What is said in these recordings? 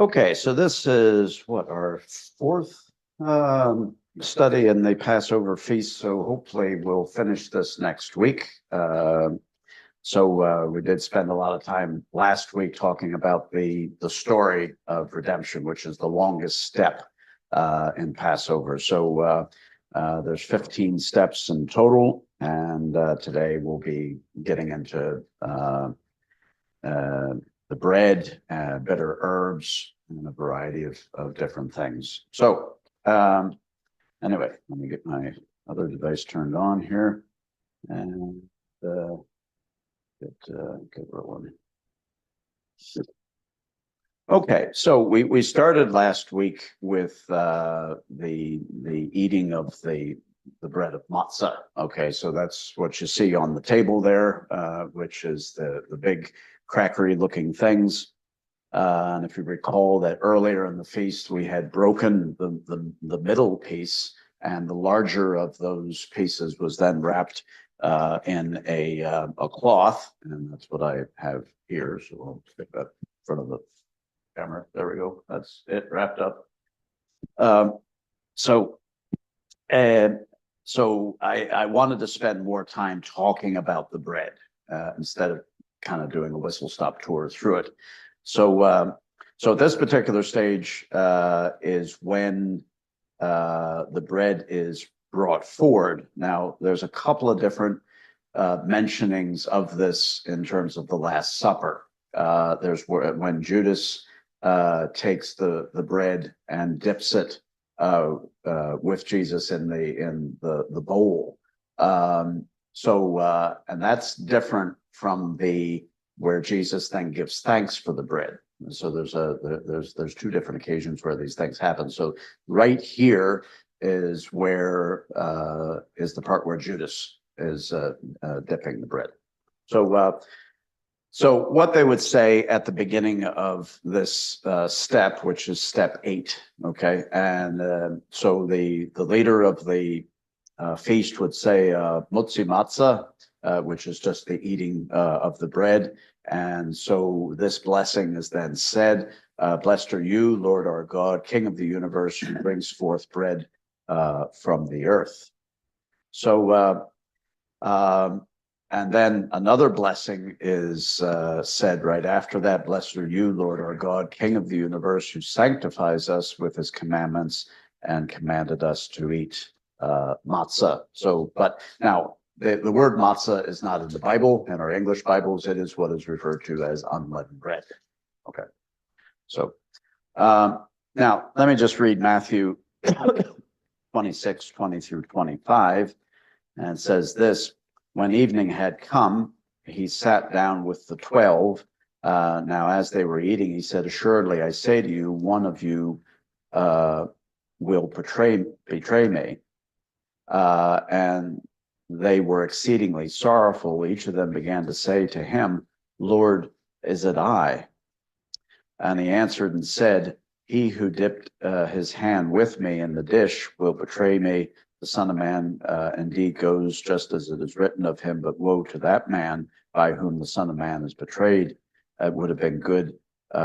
Okay, so this is what, our fourth study in the Passover feast. So hopefully we'll finish this next week. We did spend a lot of time last week talking about the story of redemption, which is the longest step in Passover. So there's 15 steps in total, and today we'll be getting into the bread, bitter herbs, and a variety of different things. So anyway, let me get my other device turned on here and get rolling. Okay, so we started last week with the eating of the bread of matzah. Okay, so that's what you see on the table there, which is the big crackery looking things. And if you recall that earlier in the feast, we had broken the middle piece, and the larger of those pieces was then wrapped in a cloth, and that's what I have here. So I'll stick that in front of the camera. There we go. That's it wrapped up. So I wanted to spend more time talking about the bread instead of kind of doing a whistle-stop tour through it. So at this particular stage is when the bread is brought forward. Now, there's a couple of different mentionings of this in terms of the Last Supper. There's when Judas takes the bread and dips it with Jesus in the bowl. And that's different from where Jesus then gives thanks for the bread. So there's two different occasions where these things happen. So right here is where is the part where Judas is dipping the bread. So what they would say at the beginning of this step, which is step 8, okay, and so the leader of the feast would say motzi matzah, which is just the eating of the bread. And so this blessing is then said, blessed are you, Lord our God, King of the universe, who brings forth bread from the earth. So, and then another blessing is said right after that, blessed are you, Lord our God, King of the universe, who sanctifies us with his commandments and commanded us to eat matzah. So, but now, the word matzah is not in the Bible. In our English Bibles, it is what is referred to as unleavened bread. Okay. So now let me just read Matthew 26, 20 through 25. And it says this, when evening had come, he sat down with the 12. Now, as they were eating, he said, assuredly, I say to you, one of you will betray me. And they were exceedingly sorrowful. Each of them began to say to him, Lord, is it I? And he answered and said, he who dipped his hand with me in the dish will betray me. The Son of Man indeed goes just as it is written of him, but woe to that man by whom the Son of Man is betrayed. It would have been good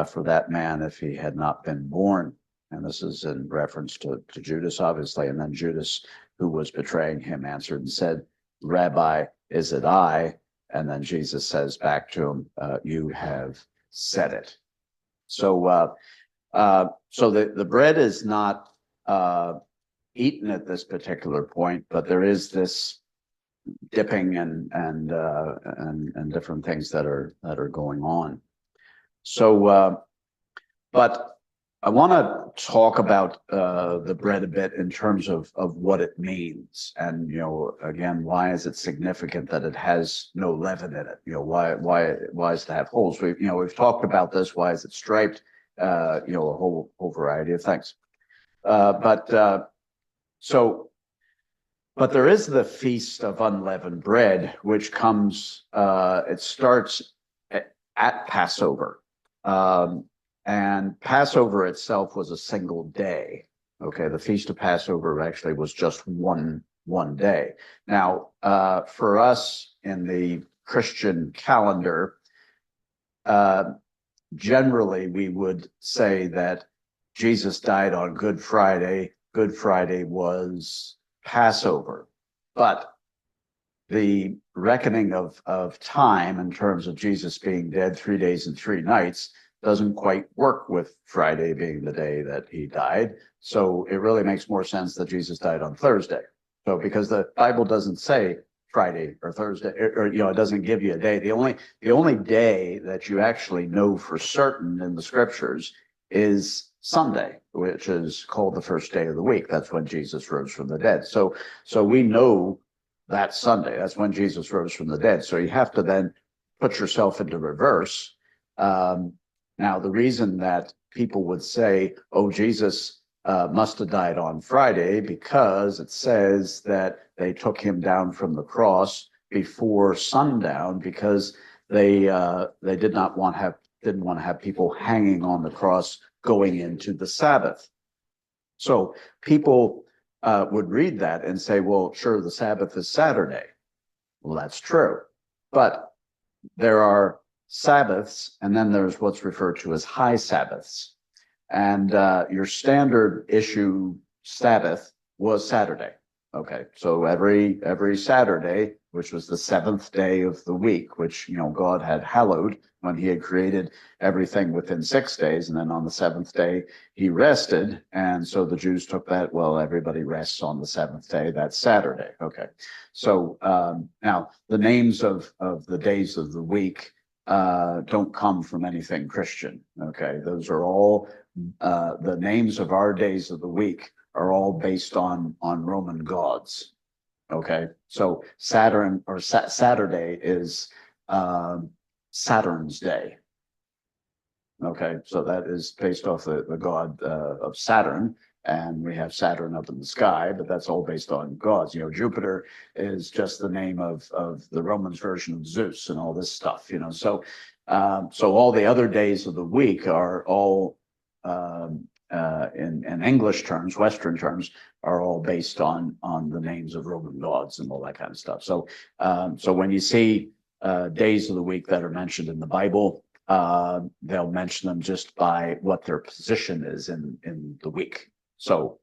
for that man if he had not been born. And this is in reference to Judas, obviously. And then Judas, who was betraying him, answered and said, Rabbi, is it I? And then Jesus says back to him, you have said it. So the bread is not eaten at this particular point, but there is this dipping and different things that are going on. So, but I want to talk about the bread a bit in terms of what it means, and again, why is it significant that it has no leaven in it? Why does it have holes? We've talked about this. Why is it striped? A whole variety of things. But there is the Feast of Unleavened Bread, which comes. It starts at Passover. And Passover itself was a single day. Okay, the Feast of Passover actually was just one day. Now, for us in the Christian calendar, generally we would say that Jesus died on Good Friday. Good Friday was Passover. But the reckoning of time in terms of Jesus being dead 3 days and 3 nights doesn't quite work with Friday being the day that he died. So it really makes more sense that Jesus died on Thursday. So because the Bible doesn't say Friday or Thursday, or it doesn't give you a day. The only day that you actually know for certain in the scriptures is Sunday, which is called the first day of the week. That's when Jesus rose from the dead. So we know that Sunday. That's when Jesus rose from the dead. So you have to then put yourself into reverse. Now, the reason that people would say, oh, Jesus must have died on Friday, because it says that they took him down from the cross before sundown, because they did not want didn't want to have people hanging on the cross going into the Sabbath. So people would read that and say, well, sure, the Sabbath is Saturday. Well, that's true. But there are Sabbaths, and then there's what's referred to as high Sabbaths. And your standard issue Sabbath was Saturday. Okay, so every Saturday, which was the seventh day of the week, which God had hallowed when he had created everything within 6 days, and then on the seventh day he rested, and so the Jews took that. Well, everybody rests on the seventh day. That's Saturday. Okay, so now the names of the days of the week don't come from anything Christian. Okay, those are all the names of our days of the week are all based on Roman gods. Okay, so Saturn or Saturday is Saturn's day. Okay, so that is based off the god of Saturn, and we have Saturn up in the sky, but that's all based on gods. Jupiter is just the name of the Romans version of Zeus and all this stuff. So all the other days of the week are all in English terms, Western terms, are all based on the names of Roman gods and all that kind of stuff. So when you see days of the week that are mentioned in the Bible, they'll mention them just by what their position is in the week. So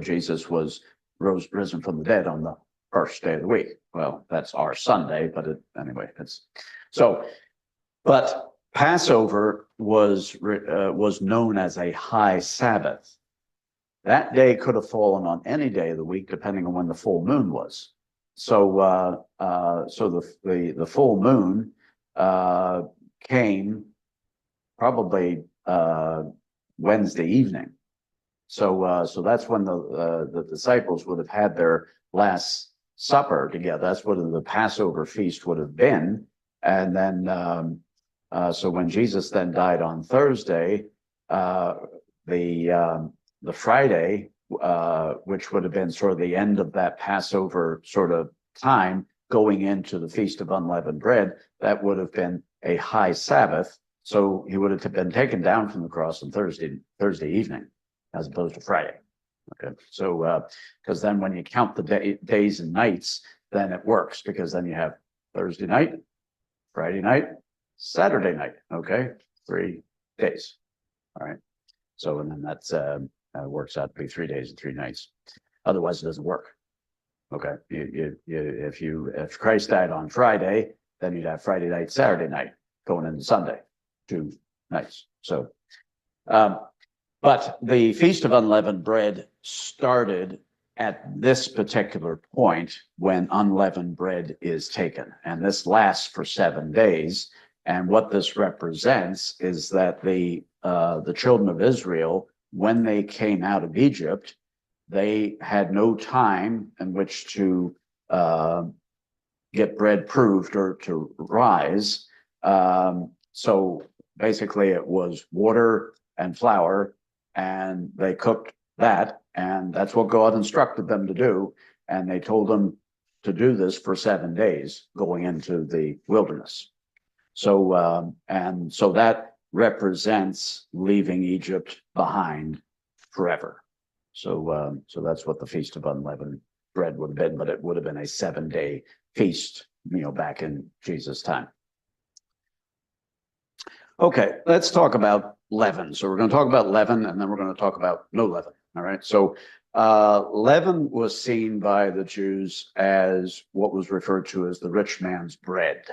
Jesus was risen from the dead on the first day of the week. Well, that's our Sunday, but anyway, but Passover was known as a high Sabbath. That day could have fallen on any day of the week, depending on when the full moon was. So the full moon came probably Wednesday evening. So that's when the disciples would have had their last supper together. That's what the Passover feast would have been. And then so when Jesus then died on Thursday, the Friday, which would have been sort of the end of that Passover sort of time going into the Feast of Unleavened Bread, that would have been a high Sabbath. So he would have been taken down from the cross on Thursday evening, as opposed to Friday. Okay, so because then when you count the days and nights, then it works, because then you have Thursday night, Friday night, Saturday night. Okay, 3 days. All right. So and then that's works out to be 3 days and 3 nights. Otherwise, it doesn't work. Okay, if Christ died on Friday, then you'd have Friday night, Saturday night, going into Sunday, 2 nights. So, but the Feast of Unleavened Bread started at this particular point when unleavened bread is taken, and this lasts for 7 days. And what this represents is that the children of Israel, when they came out of Egypt, they had no time in which to get bread proved or to rise. So basically it was water and flour, and they cooked that, and that's what God instructed them to do. And they told them to do this for 7 days going into the wilderness. So and so that represents leaving Egypt behind forever. So that's what the Feast of Unleavened Bread would have been, but it would have been a 7-day feast, back in Jesus' time. Okay, let's talk about leaven. So we're going to talk about leaven, and then we're going to talk about no leaven. All right. So leaven was seen by the Jews as what was referred to as the rich man's bread.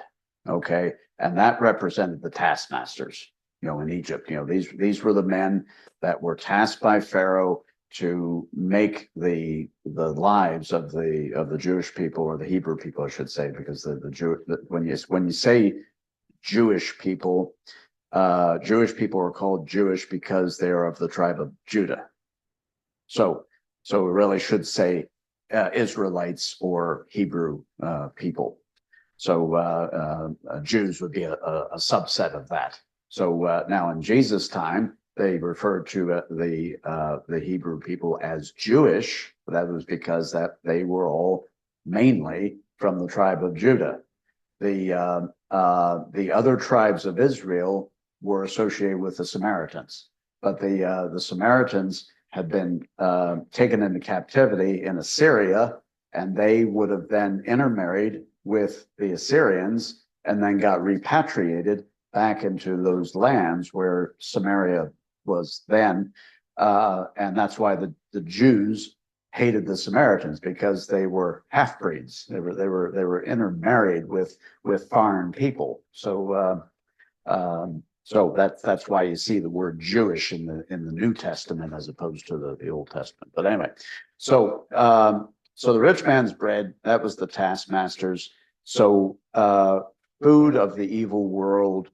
Okay, and that represented the taskmasters. In Egypt, these were the men that were tasked by Pharaoh to make the lives of the Jewish people, or the Hebrew people, I should say, because when you say Jewish people are called Jewish because they are of the tribe of Judah. So we really should say Israelites or Hebrew people. So Jews would be a subset of that. So now in Jesus' time, they referred to the Hebrew people as Jewish. That was because that they were all mainly from the tribe of Judah. The other tribes of Israel were associated with the Samaritans, but the Samaritans had been taken into captivity in Assyria, and they would have then intermarried with the Assyrians and then got repatriated back into those lands where Samaria was then, and that's why the Jews hated the Samaritans, because they were half breeds. They were intermarried with foreign people. So that's why you see the word Jewish in the New Testament as opposed to the Old Testament. But anyway, so the rich man's bread, that was the taskmasters. So food of the evil world,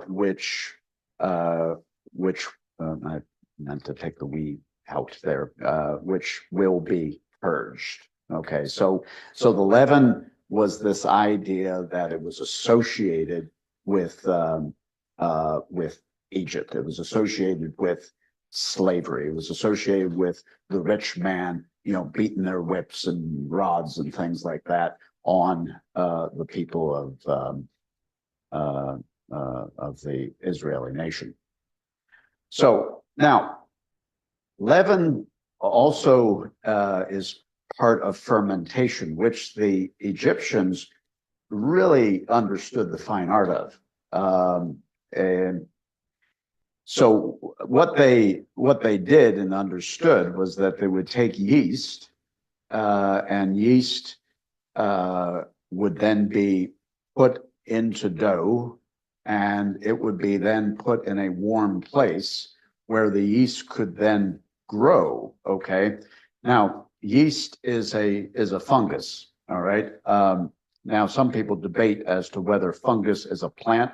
which I meant to take the we out there, which will be purged. Okay, so the leaven was this idea that it was associated with Egypt. It was associated with slavery. It was associated with the rich man, beating their whips and rods and things like that on the people of the Israeli nation. So now, leaven also is part of fermentation, which the Egyptians really understood the fine art of. And so what they did and understood was that they would take yeast, and yeast would then be put into dough, and it would be then put in a warm place where the yeast could then grow. Okay. Now, yeast is a fungus. All right. Now, some people debate as to whether fungus is a plant,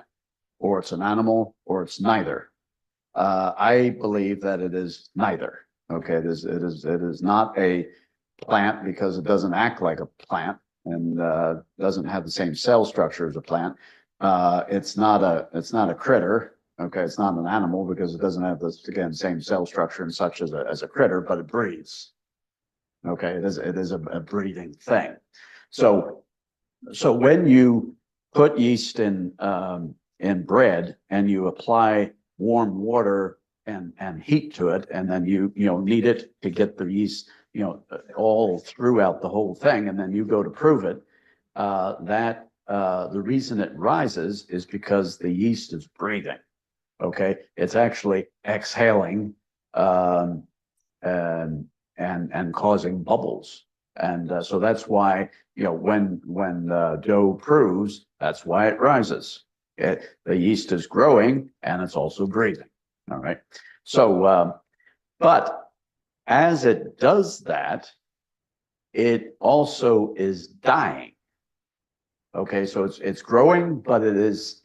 or it's an animal, or it's neither. I believe that it is neither. Okay. It is not a plant because it doesn't act like a plant and doesn't have the same cell structure as a plant. It's not a critter. Okay, it's not an animal because it doesn't have this, again, same cell structure and such as a critter, but it breathes. Okay, it is a breathing thing. So when you put yeast in bread and you apply warm water and heat to it, and then you knead it to get the yeast all throughout the whole thing, and then you go to prove it, that the reason it rises is because the yeast is breathing. Okay, it's actually exhaling and causing bubbles, and so that's why when dough proves, that's why it rises. The yeast is growing and it's also breathing. All right, so but as it does that, it also is dying. Okay, so it's growing, but it is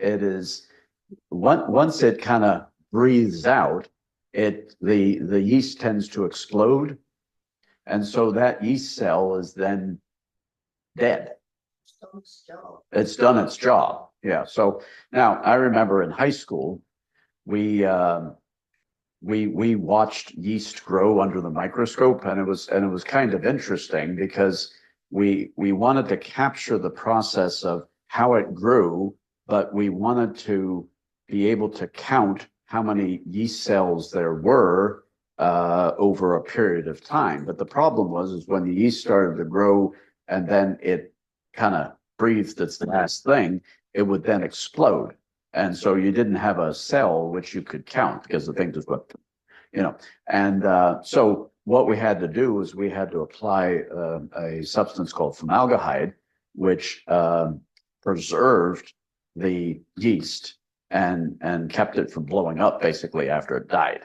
once it kind of breathes out, the yeast tends to explode, and so that yeast cell is then dead. It's done its job. Yeah. So now I remember in high school, we watched yeast grow under the microscope, and it was kind of interesting because we wanted to capture the process of how it grew, but we wanted to be able to count how many yeast cells there were over a period of time. But the problem is when the yeast started to grow and then it kind of breathed its last thing, it would then explode. And so you didn't have a cell which you could count because the thing just went, And so what we had to do was we had to apply a substance called formaldehyde, which preserved the yeast and kept it from blowing up basically after it died.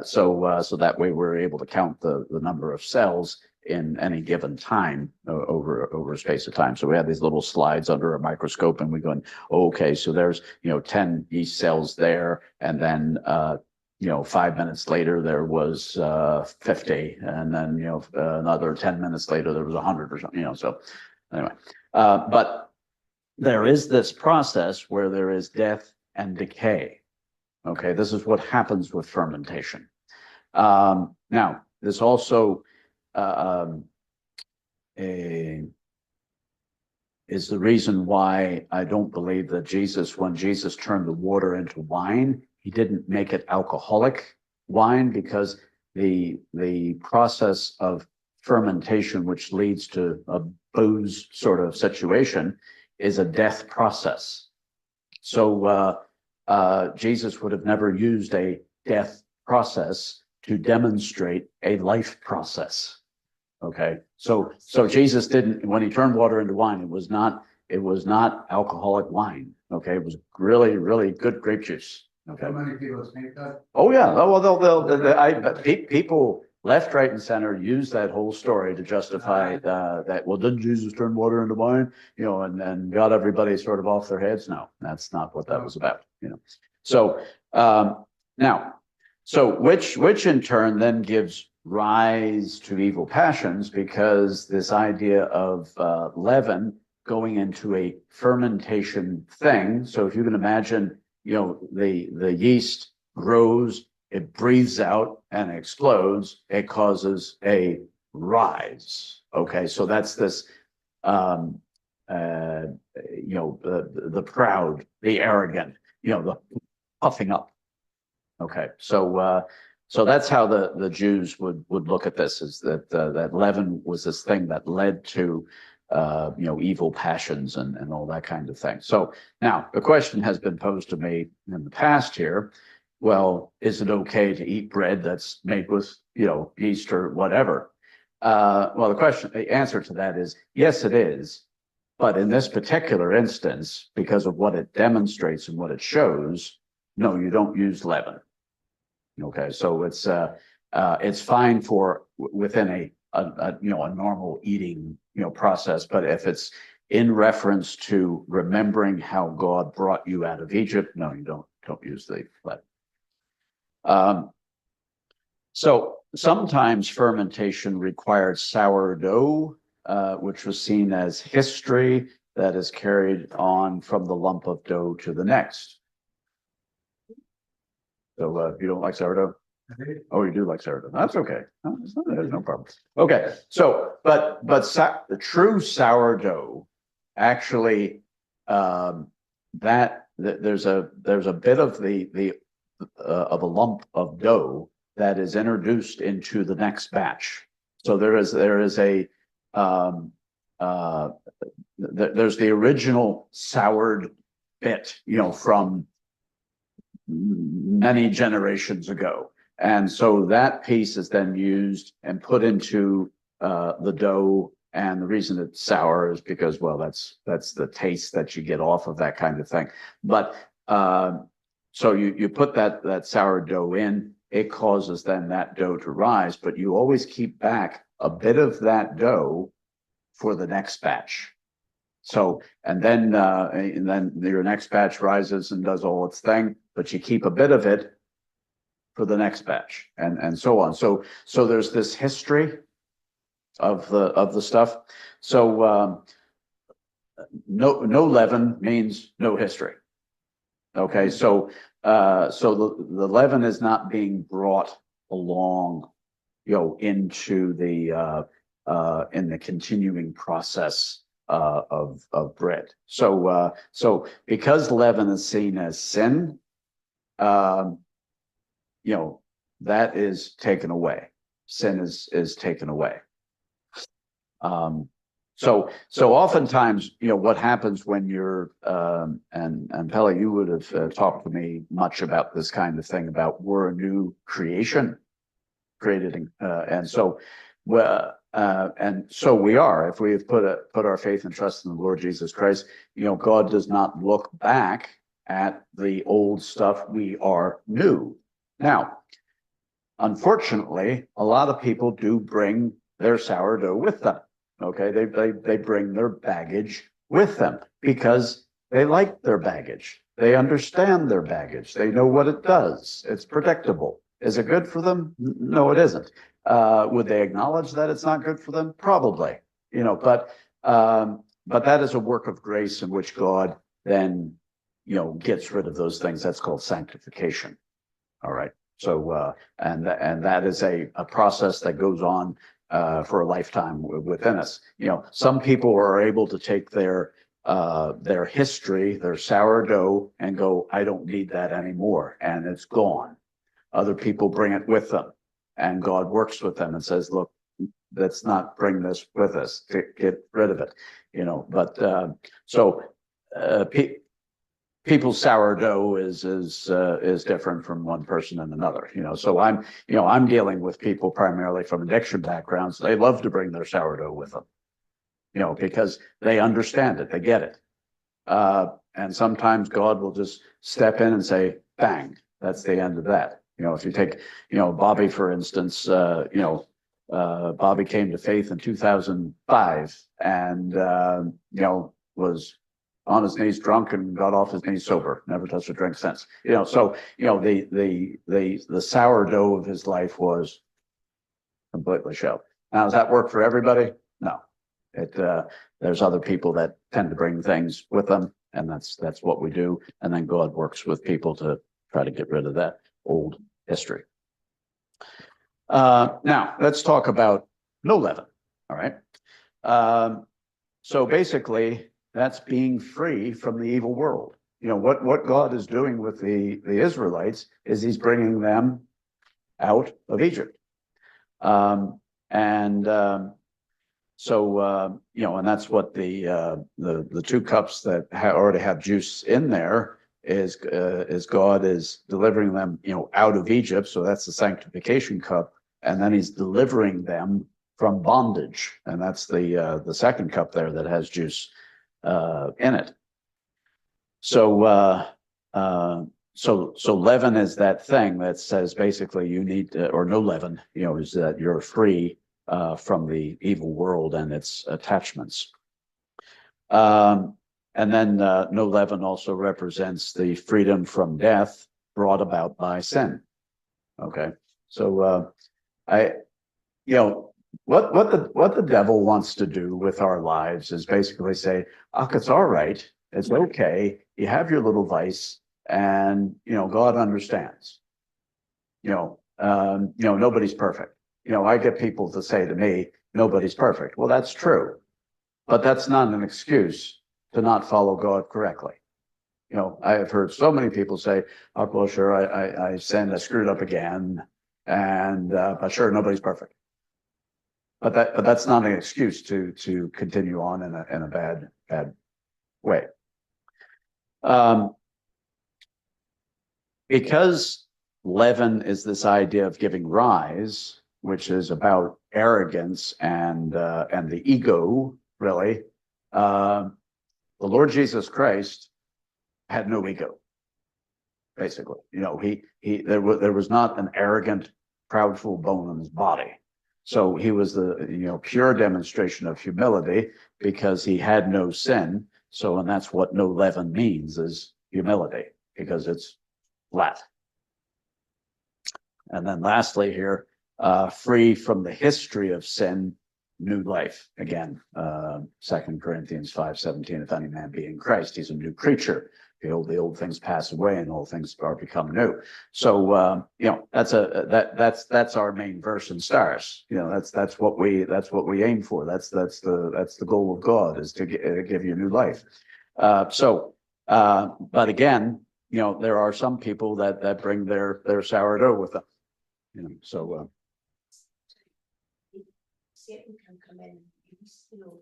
So that way we're able to count the number of cells in any given time over a space of time. So we had these little slides under a microscope, and we going, okay, so there's 10 yeast cells there, and then 5 minutes later there was 50, and then another 10 minutes later there was 100 or something. So anyway, but there is this process where there is death and decay. Okay, this is what happens with fermentation. Now, this also is the reason why I don't believe that when Jesus turned the water into wine, he didn't make it alcoholic wine, because the process of fermentation, which leads to a booze sort of situation, is a death process. So Jesus would have never used a death process to demonstrate a life process. Okay, so Jesus didn't, when he turned water into wine, it was not alcoholic wine. Okay, it was really, really good grape juice. Okay. So many people think that. Oh yeah. Oh well, people left, right, and center use that whole story to justify that. Well, didn't Jesus turn water into wine? And got everybody sort of off their heads. No, that's not what that was about. So now, which in turn then gives rise to evil passions, because this idea of leaven going into a fermentation thing. So if you can imagine, the yeast grows, it breathes out and explodes, it causes a rise. Okay, so that's this the proud, the arrogant, the puffing up. Okay, so that's how the Jews would look at this, is that leaven was this thing that led to evil passions and all that kind of thing. So now the question has been posed to me in the past here. Well, is it okay to eat bread that's made with yeast or whatever? Well, the answer to that is yes, it is. But in this particular instance, because of what it demonstrates and what it shows, no, you don't use leaven. Okay, so it's fine for within a normal eating process, but if it's in reference to remembering how God brought you out of Egypt, no, you don't use the leaven. So sometimes fermentation required sourdough, which was seen as history that is carried on from the lump of dough to the next. So you don't like sourdough? Oh, you do like sourdough. That's okay. There's no problem. Okay, so but the true sourdough, actually, there's a bit of of a lump of dough that is introduced into the next batch. So there's the original soured bit, from many generations ago. And so that piece is then used and put into the dough. And the reason it's sour is because, well, that's the taste that you get off of that kind of thing. But so you put that sourdough in, it causes then that dough to rise, but you always keep back a bit of that dough for the next batch. So, and then your next batch rises and does all its thing, but you keep a bit of it for the next batch, and so on. So there's this history of the stuff. So no leaven means no history. Okay, so the leaven is not being brought along, into the in the continuing process of bread. So because leaven is seen as sin, that is taken away. Sin is taken away. So oftentimes, what happens when you're, and Pele, you would have talked to me much about this kind of thing, about we're a new creation created, and so, and so we are. If we have put our faith and trust in the Lord Jesus Christ, God does not look back at the old stuff. We are new. Now, unfortunately, a lot of people do bring their sourdough with them. Okay, they bring their baggage with them because they like their baggage. They understand their baggage. They know what it does. It's predictable. Is it good for them? No, it isn't. Would they acknowledge that it's not good for them? Probably. But that is a work of grace in which God then gets rid of those things. That's called sanctification. All right. So and that is a process that goes on for a lifetime within us. Some people are able to take their history, their sourdough, and go, I don't need that anymore, and it's gone. Other people bring it with them, and God works with them and says, look, let's not bring this with us. Get rid of it. But people's sourdough is different from one person and another. So I'm dealing with people primarily from addiction backgrounds. They love to bring their sourdough with them, because they understand it, they get it, and sometimes God will just step in and say, bang, that's the end of that. If you take Bobby, for instance, Bobby came to faith in 2005 and was on his knees drunk and got off his knees sober, never touched a drink since. So the sourdough of his life was completely shelved. Now, does that work for everybody? No. There's other people that tend to bring things with them, and that's what we do. And then God works with people to try to get rid of that old history. Now let's talk about no leaven. All right. So basically, that's being free from the evil world. What God is doing with the Israelites is He's bringing them out of Egypt, and that's what the two cups that already have juice in there is God is delivering them out of Egypt. So that's the sanctification cup, and then He's delivering them from bondage, and that's the second cup there that has juice in it. So leaven is that thing that says basically you need or no leaven, is that you're free from the evil world and its attachments. And then no leaven also represents the freedom from death brought about by sin. Okay, so what the devil wants to do with our lives is basically say, it's all right, it's okay, you have your little vice, and God understands. Nobody's perfect. I get people to say to me, nobody's perfect. Well, that's true, but that's not an excuse to not follow God correctly. I have heard so many people say, well, sure, I sinned, I screwed up again, and but sure, nobody's perfect. But that's not an excuse to continue on in a bad way. Because leaven is this idea of giving rise, which is about arrogance and the ego, really. The Lord Jesus Christ had no ego. Basically, there was not an arrogant, proudful bone in His body. So He was the pure demonstration of humility because He had no sin. So, and that's what no leaven means, is humility, because it's flat. And then lastly here, free from the history of sin, new life. Again, 2 Corinthians 5:17, if any man be in Christ, he's a new creature. Behold, the old things pass away and all things are become new. So that's our main verse in stars. That's what we aim for. That's the goal of God, is to give you new life. But again, there are some people that bring their sourdough with them. Satan can come in. You still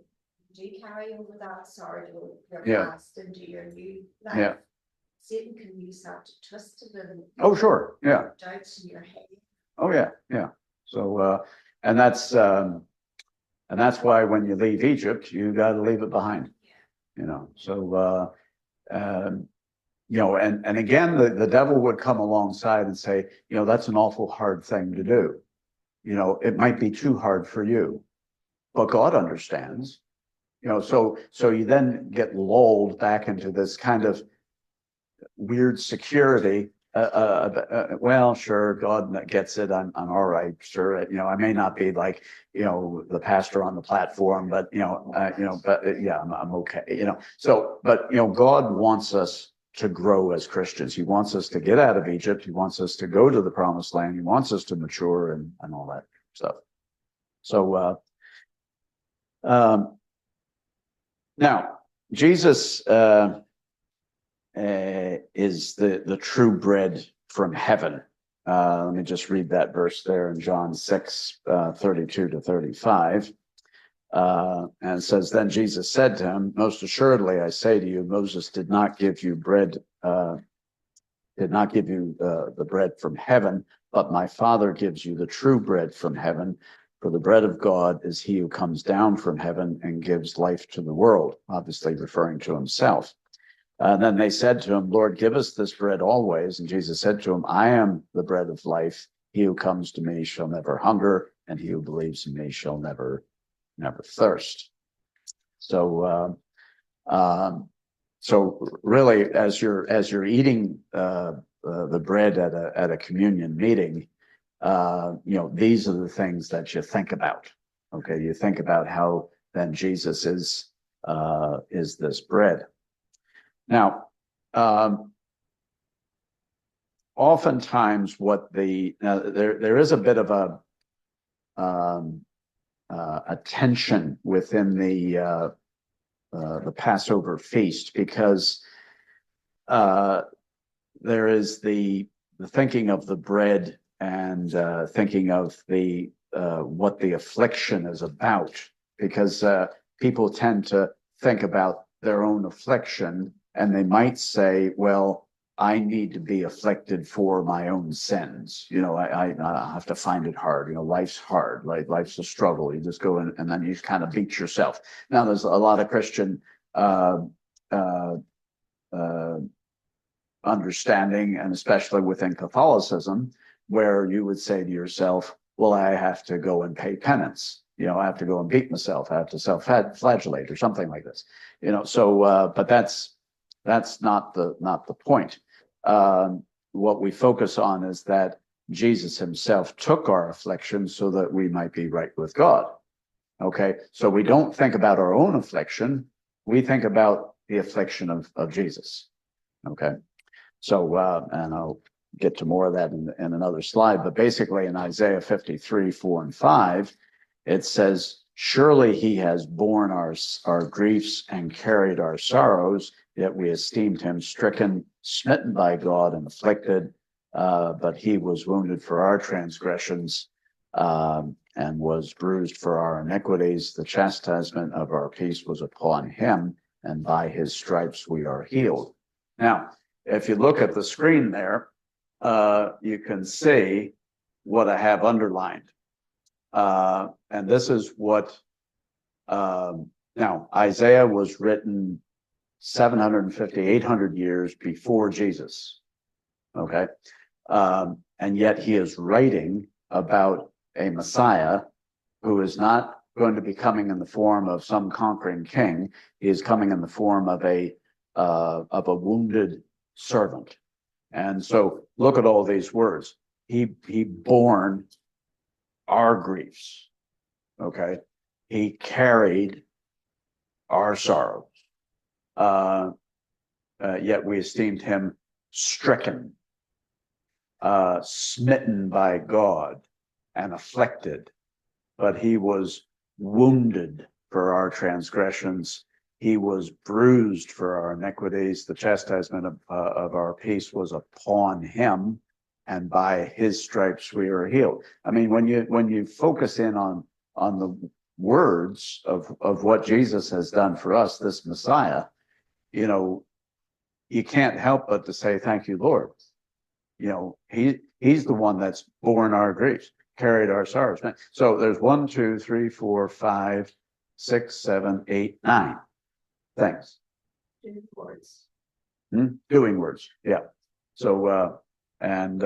do you carry over that sorrow to your Yeah. past into your new life? Yeah. Satan can use that to twist it and Oh, sure. Yeah. doubts in your head. Oh, yeah. Yeah. So, and that's why when you leave Egypt, you got to leave it behind. You know. So, you know, and again, the devil would come alongside and say, you know, that's an awful hard thing to do. You know, it might be too hard for you, but God understands. You know, so you then get lulled back into this kind of weird security. Well, sure, God gets it. I'm all right. Sure, you know, I may not be like, you know, the pastor on the platform, but yeah, I'm okay. You know, so, but you know, God wants us to grow as Christians. He wants us to get out of Egypt. He wants us to go to the promised land. He wants us to mature and all that stuff. So now Jesus is the true bread from heaven. Let me just read that verse there in John 6, 32 to 35. And it says, then Jesus said to him, most assuredly, I say to you, Moses did not give you bread, the bread from heaven, but my Father gives you the true bread from heaven. For the bread of God is he who comes down from heaven and gives life to the world, obviously referring to himself. Then they said to him, Lord, give us this bread always. And Jesus said to him, I am the bread of life. He who comes to me shall never hunger, and he who believes in me shall never thirst. So, so really, as you're eating the bread at a communion meeting, you know, these are the things that you think about. Okay, you think about how then Jesus is this bread. Now, oftentimes, there is a bit of a tension within the Passover feast, because there is the thinking of the bread and thinking of the what the affliction is about, because people tend to think about their own affliction, and they might say, well, I need to be afflicted for my own sins. You know, I have to find it hard. You know, life's hard. Like life's a struggle. You just go in and then you kind of beat yourself. Now, there's a lot of Christian understanding, and especially within Catholicism, where you would say to yourself, well, I have to go and pay penance. You know, I have to go and beat myself. I have to self-flagellate or something like this. You know, so but that's not the point. What we focus on is that Jesus himself took our affliction so that we might be right with God. Okay, so we don't think about our own affliction. We think about the affliction of Jesus. Okay, so and I'll get to more of that in another slide. But basically, in Isaiah 53, 4 and 5, it says, surely he has borne our griefs and carried our sorrows, yet we esteemed him stricken, smitten by God, and afflicted. But he was wounded for our transgressions and was bruised for our iniquities. The chastisement of our peace was upon him, and by his stripes we are healed. Now, if you look at the screen there, you can see what I have underlined. And this is what, now, Isaiah was written 750, 800 years before Jesus. Okay. And yet he is writing about a Messiah who is not going to be coming in the form of some conquering king. He is coming in the form of a wounded servant. And so look at all these words. He borne our griefs. Okay. He carried our sorrows. Yet we esteemed him stricken, smitten by God, and afflicted. But he was wounded for our transgressions. He was bruised for our iniquities. The chastisement of our peace was upon him, and by his stripes we are healed. I mean, when you focus in on words of what Jesus has done for us, this Messiah, you know, you can't help but to say, thank you, Lord. You know, he's the one that's borne our griefs, carried our sorrows. So there's 1, 2, 3, 4, 5, 6, 7, 8, 9 things. Words. Doing words. Yeah. So, and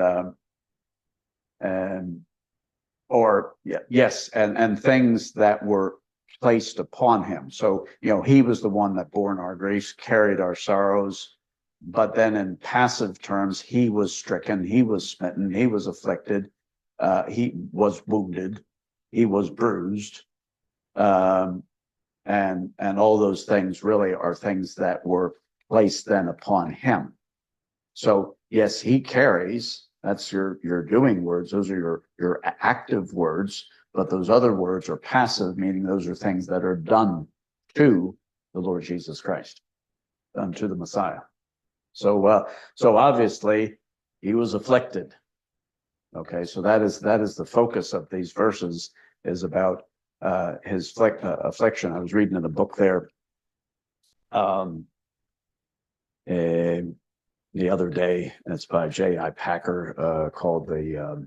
things that were placed upon him. So, you know, he was the one that borne our griefs, carried our sorrows. But then in passive terms, he was stricken, he was smitten, he was afflicted, he was wounded, he was bruised. And all those things really are things that were placed then upon him. So yes, he carries, that's your doing words, those are your active words, but those other words are passive, meaning those are things that are done to the Lord Jesus Christ, done to the Messiah. So obviously he was afflicted. Okay, so that is the focus of these verses, is about his affliction. I was reading in a book there the other day. It's by J.I. Packer, called the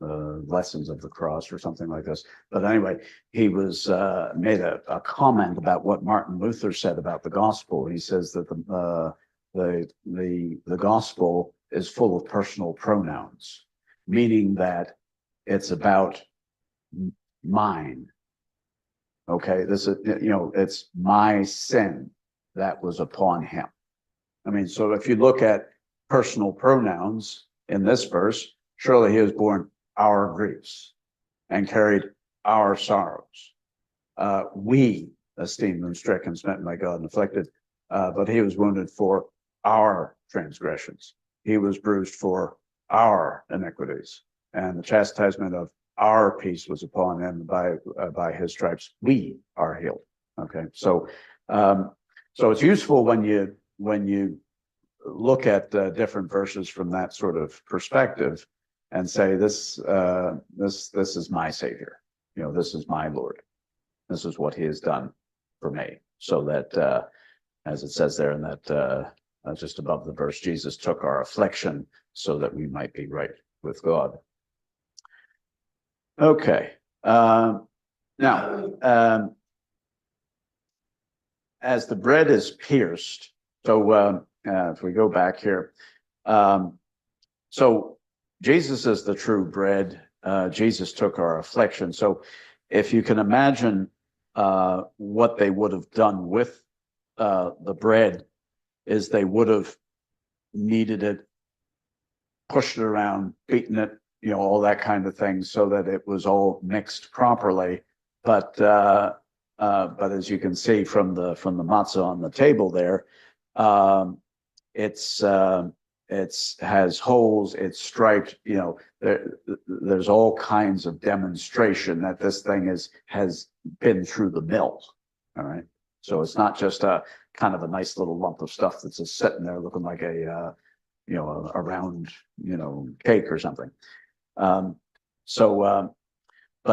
Lessons of the Cross or something like this. But anyway, he was made a comment about what Martin Luther said about the gospel. He says that the gospel is full of personal pronouns, meaning that it's about mine. Okay, this is, you know, it's my sin that was upon him. I mean, so if you look at personal pronouns in this verse, surely he was born our griefs and carried our sorrows. We esteemed him stricken, smitten by God, and afflicted, but he was wounded for our transgressions. He was bruised for our iniquities, and the chastisement of our peace was upon him. By his stripes we are healed. Okay, so it's useful when you look at different verses from that sort of perspective and say, this is my Savior. You know, this is my Lord. This is what he has done for me. So that, as it says there in that, just above the verse, Jesus took our affliction so that we might be right with God. Okay. Now, as the bread is pierced, so if we go back here, so Jesus is the true bread. Jesus took our affliction. So if you can imagine what they would have done with the bread, is they would have kneaded it, pushed it around, beaten it, you know, all that kind of thing, so that it was all mixed properly. But as you can see from the matzah on the table there, it has holes, it's striped, you know, there's all kinds of demonstration that this thing has been through the mill. All right. So it's not just a kind of a nice little lump of stuff that's just sitting there looking like a round, cake or something. But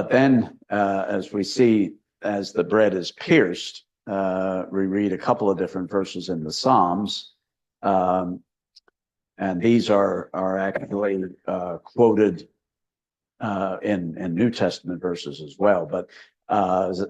then as we see, as the bread is pierced, we read a couple of different verses in the Psalms. And these are actually quoted in New Testament verses as well. But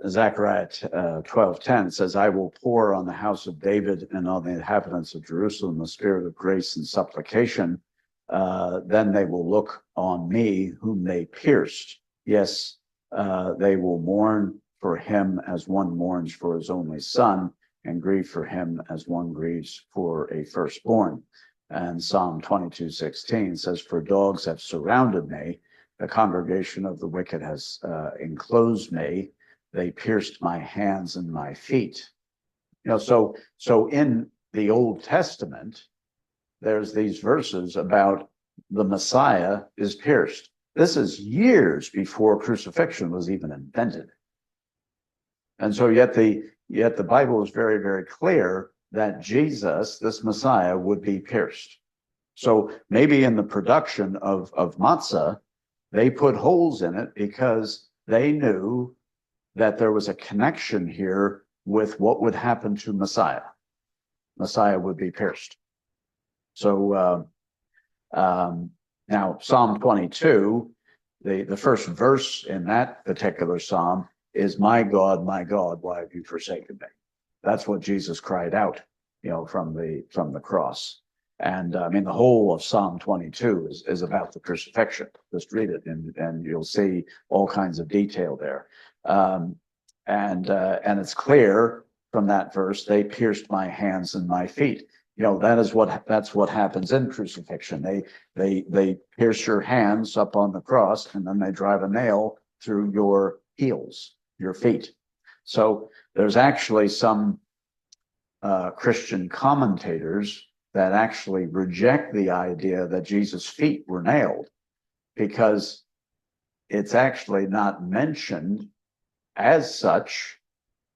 Zechariah 12:10 says, "I will pour on the house of David and on the inhabitants of Jerusalem the spirit of grace and supplication. Then they will look on me whom they pierced. Yes, they will mourn for him as one mourns for his only son, and grieve for him as one grieves for a firstborn." And Psalm 22:16 says, "For dogs have surrounded me. The congregation of the wicked has enclosed me. They pierced my hands and my feet." So in the Old Testament, there's these verses about the Messiah is pierced. This is years before crucifixion was even invented. And so yet the Bible is very, very clear that Jesus, this Messiah, would be pierced. So maybe in the production of matzah, they put holes in it because they knew that there was a connection here with what would happen to Messiah. Messiah would be pierced. So now Psalm 22, the first verse in that particular psalm is, my God, why have you forsaken me? That's what Jesus cried out, from the cross. And I mean, the whole of Psalm 22 is about the crucifixion. Just read it, and you'll see all kinds of detail there. And it's clear from that verse, they pierced my hands and my feet. That's what happens in crucifixion. They pierce your hands up on the cross, and then they drive a nail through your heels, your feet. So there's actually some Christian commentators that actually reject the idea that Jesus' feet were nailed, because it's actually not mentioned as such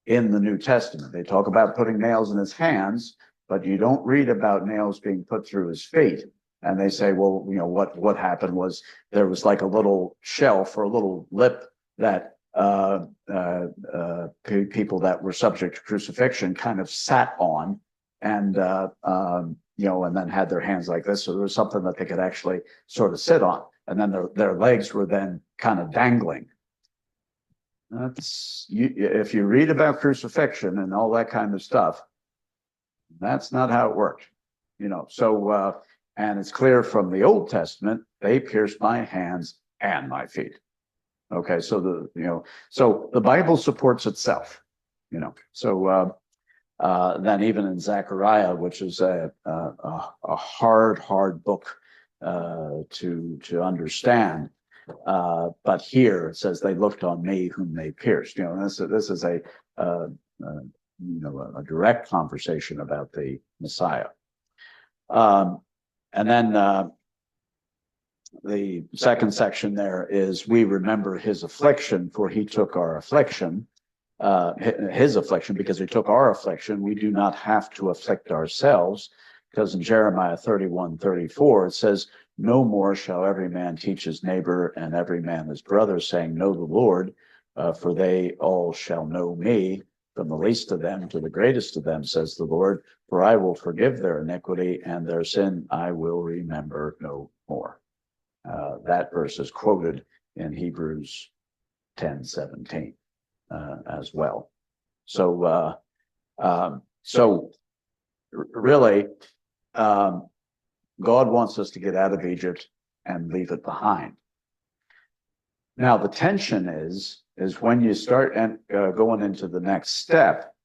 in the New Testament. They talk about putting nails in his hands, but you don't read about nails being put through his feet. And they say, well, what happened was there was like a little shelf or a little lip that people that were subject to crucifixion kind of sat on, and and then had their hands like this. So there was something that they could actually sort of sit on. And then their legs were then kind of dangling. If you read about crucifixion and all that kind of stuff, that's not how it worked. So and it's clear from the Old Testament, they pierced my hands and my feet. Okay, so the Bible supports itself. So then even in Zechariah, which is a hard book to understand, but here it says they looked on me whom they pierced. This is a direct conversation about the Messiah. And then the second section there is, we remember his affliction, for he took our affliction. His affliction, because he took our affliction, we do not have to afflict ourselves. Because in Jeremiah 31:34, it says, no more shall every man teach his neighbor and every man his brother, saying, know the Lord, for they all shall know me, from the least of them to the greatest of them, says the Lord, for I will forgive their iniquity, and their sin I will remember no more. That verse is quoted in Hebrews 10:17 as well. So really, God wants us to get out of Egypt and leave it behind. Now, the tension is when you start going into the next step,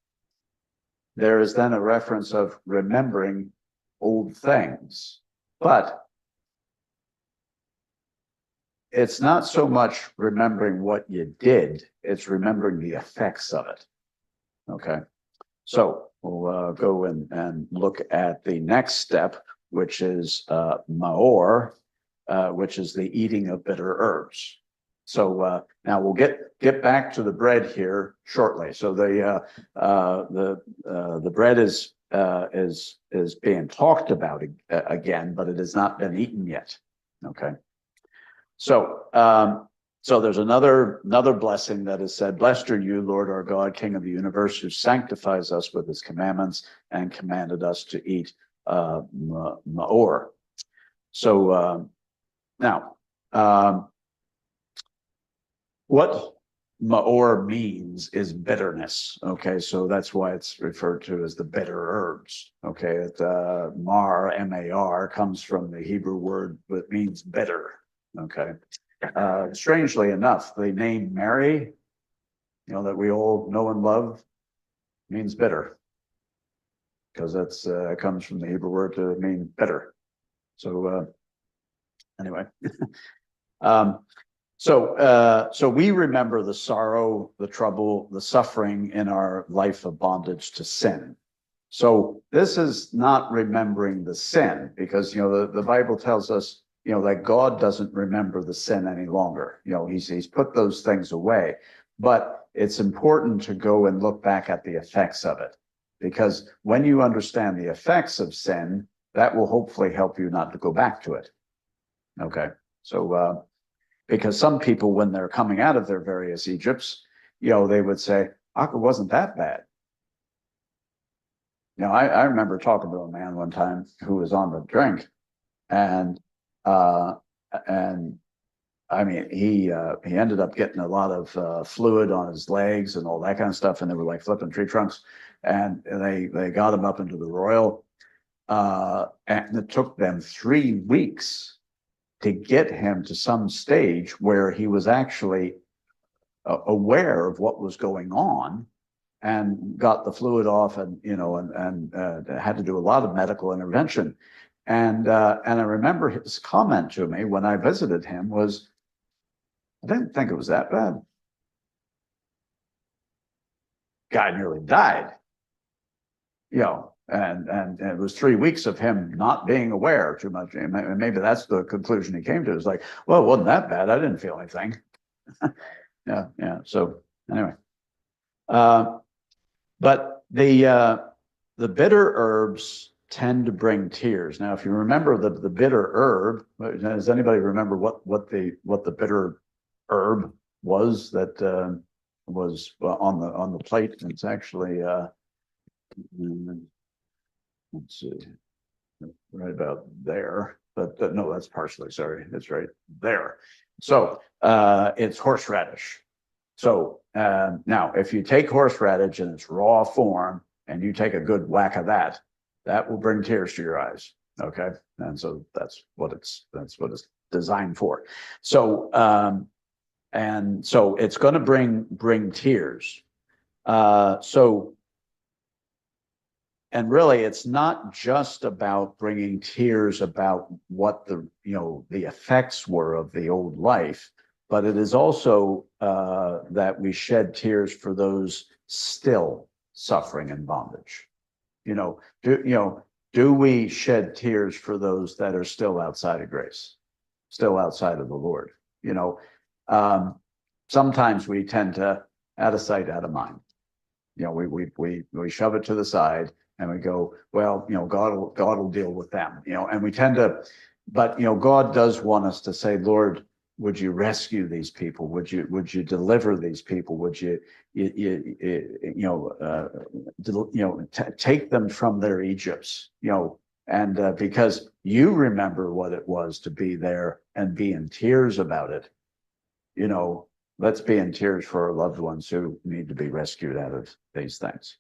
there is then a reference of remembering old things. But it's not so much remembering what you did, it's remembering the effects of it. Okay, so we'll go and look at the next step, which is Maor, which is the eating of bitter herbs. So now we'll get back to the bread here shortly. So the bread is being talked about again, but it has not been eaten yet. Okay. So there's another blessing that is said, blessed are you, Lord our God, King of the universe, who sanctifies us with his commandments and commanded us to eat Maor. So now, what Maor means is bitterness. Okay, so that's why it's referred to as the bitter herbs. Okay, Mar, M-A-R, comes from the Hebrew word that means bitter. Okay, strangely enough, the name Mary, that we all know and love, means bitter, because that's comes from the Hebrew word to mean bitter. So anyway, so we remember the sorrow, the trouble, the suffering in our life of bondage to sin. So this is not remembering the sin, because the Bible tells us that God doesn't remember the sin any longer. He's put those things away. But it's important to go and look back at the effects of it, because when you understand the effects of sin, that will hopefully help you not to go back to it. Okay, so because some people, when they're coming out of their various Egypts, they would say, it wasn't that bad. I remember talking to a man one time who was on the drink, and uh, and I mean, he ended up getting a lot of fluid on his legs and all that kind of stuff, and they were like flipping tree trunks, and they got him up into the Royal, and it took them 3 weeks to get him to some stage where he was actually aware of what was going on and got the fluid off, and had to do a lot of medical intervention. And I remember his comment to me when I visited him was, I didn't think it was that bad. Guy nearly died, and it was 3 weeks of him not being aware too much. And maybe that's the conclusion he came to. It's like, well, it wasn't that bad. I didn't feel anything. Yeah. So anyway, but the bitter herbs tend to bring tears. Now, if you remember the bitter herb, does anybody remember what the bitter herb was that was on the plate? It's actually let's see, right about there. But no, that's parsley. Sorry, it's right there. So it's horseradish. So now, if you take horseradish in its raw form and you take a good whack of that, that will bring tears to your eyes. Okay, and so that's what it's designed for. So and so it's going to bring tears. And really, it's not just about bringing tears about what the effects were of the old life, but it is also that we shed tears for those still suffering in bondage. Do we shed tears for those that are still outside of grace, still outside of the Lord? Sometimes we tend to out of sight, out of mind. We shove it to the side and we go, well, God will deal with them. And we tend to, but God does want us to say, Lord, would you rescue these people? Would you deliver these people? Would you take them from their Egypts? And because you remember what it was to be there and be in tears about it. Let's be in tears for our loved ones who need to be rescued out of these things.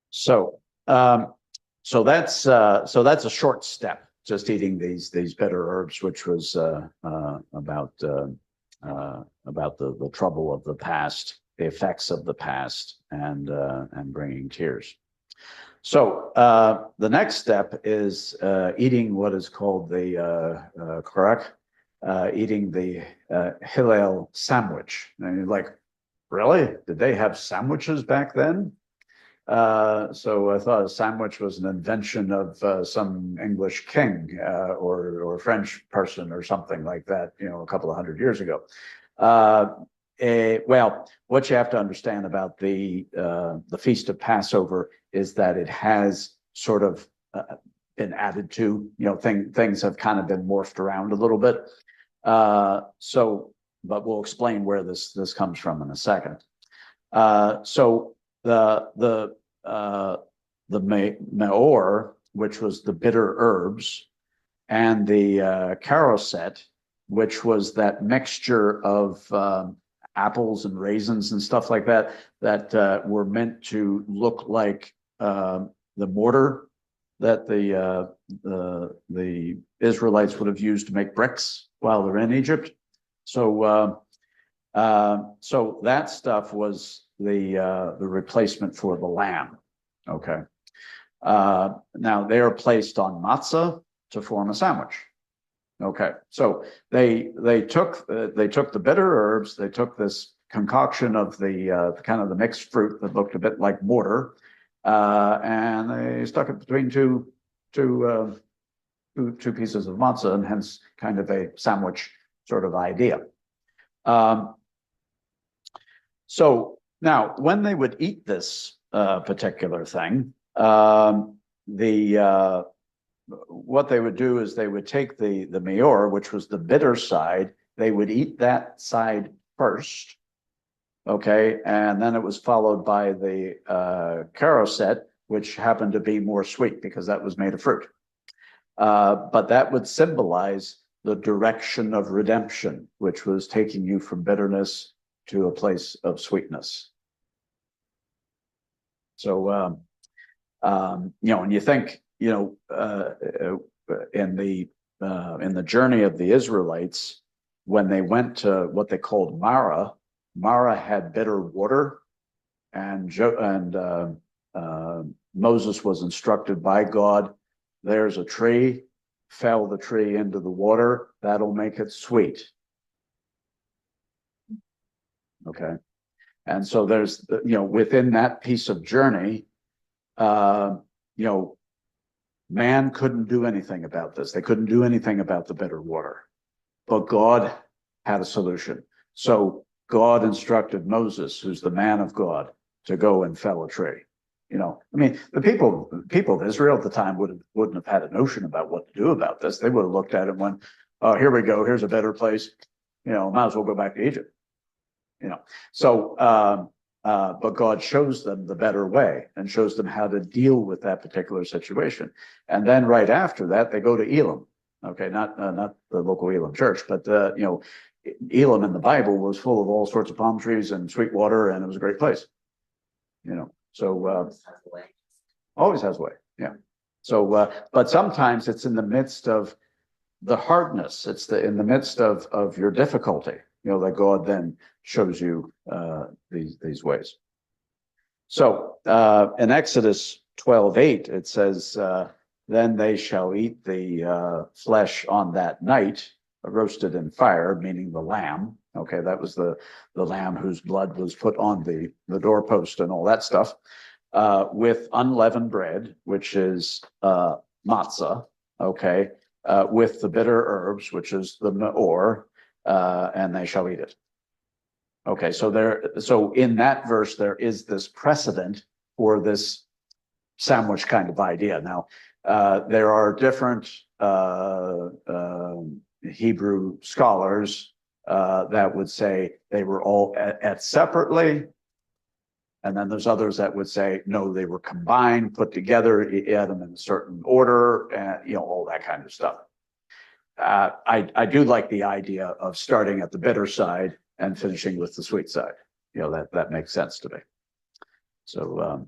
So that's a short step, just eating these bitter herbs, which was about the trouble of the past, the effects of the past, and bringing tears. So the next step is eating what is called the karak, eating the Hillel sandwich. And you're like, really? Did they have sandwiches back then? So I thought a sandwich was an invention of some English king or French person or something like that, a couple of 100 years ago. Well, what you have to understand about the Feast of Passover is that it has sort of been added to, things have kind of been morphed around a little bit. But we'll explain where this comes from in a second. So the Maor, which was the bitter herbs, and the caroset, which was that mixture of apples and raisins and stuff like that, that were meant to look like the mortar that the Israelites would have used to make bricks while they're in Egypt. So that stuff was the replacement for the lamb. Okay. Now they are placed on matzah to form a sandwich. Okay. So they took the bitter herbs. They took this concoction of the kind of the mixed fruit that looked a bit like mortar, and they stuck it between two pieces of matzah, and hence kind of a sandwich sort of idea. So now, when they would eat this particular thing, what they would do is they would take the Maor, which was the bitter side, they would eat that side first, okay, and then it was followed by the caroset, which happened to be more sweet because that was made of fruit. But that would symbolize the direction of redemption, which was taking you from bitterness to a place of sweetness. So, and you think, in the journey of the Israelites, when they went to what they called Marah, Marah had bitter water, and Moses was instructed by God, there's a tree, fell the tree into the water, that'll make it sweet. Okay. And so there's, within that piece of journey, man couldn't do anything about this. They couldn't do anything about the bitter water, but God had a solution. So God instructed Moses, who's the man of God, to go and fell a tree. The people of Israel at the time wouldn't have had a notion about what to do about this. They would have looked at it and went, oh, here we go. Here's a better place. Might as well go back to Egypt. But God shows them the better way and shows them how to deal with that particular situation. And then right after that, they go to Elim. Okay, not the local Elim church, but Elim in the Bible was full of all sorts of palm trees and sweet water, and it was a great place. Always has a way. Yeah. So, but sometimes it's in the midst of the hardness. It's in the midst of your difficulty, that God then shows you these ways. So in Exodus 12:8, it says, then they shall eat the flesh on that night, roasted in fire, meaning the lamb. Okay, that was the lamb whose blood was put on the doorpost and all that stuff, with unleavened bread, which is matzah, okay, with the bitter herbs, which is the Maror, and they shall eat it. Okay, so in that verse, there is this precedent for this sandwich kind of idea. Now, there are different Hebrew scholars that would say they were all at separately, and then there's others that would say, no, they were combined, put together, you add them in a certain order, and all that kind of stuff. I do like the idea of starting at the bitter side and finishing with the sweet side. That makes sense to me. So,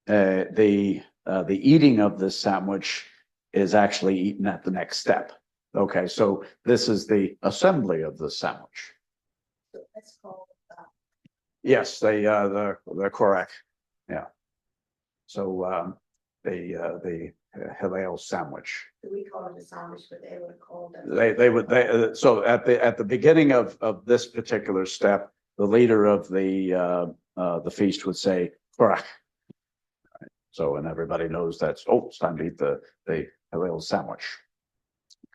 the eating of this sandwich is actually eaten at the next step. Okay, so this is the assembly of the sandwich. So that's called. Yes, the korach. Yeah. So the Hillel sandwich. We call it a sandwich, but they would have called it. They would so at the beginning of this particular step, the leader of the feast would say korach. So, and everybody knows it's time to eat the Hillel sandwich.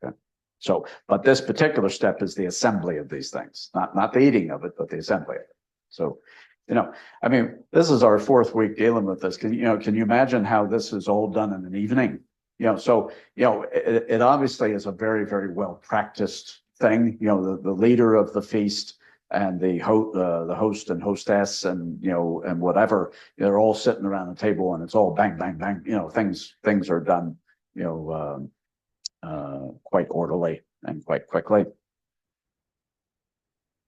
Okay. So, but this particular step is the assembly of these things, not the eating of it, but the assembly of it. So, this is our fourth week dealing with this. Can you imagine how this is all done in an evening? It obviously is a very, very well practiced thing. The leader of the feast and the host and hostess and whatever, they're all sitting around the table and it's all bang, bang, bang. Things are done, quite orderly and quite quickly.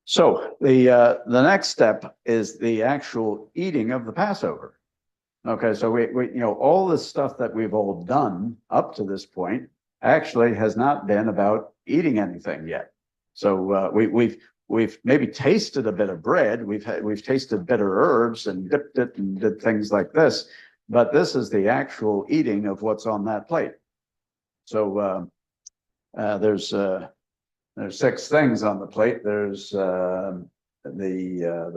So the next step is the actual eating of the Passover. Okay, so we all this stuff that we've all done up to this point actually has not been about eating anything yet. So we've maybe tasted a bit of bread, we've tasted bitter herbs and dipped it and did things like this, but this is the actual eating of what's on that plate. So there's 6 things on the plate. There's the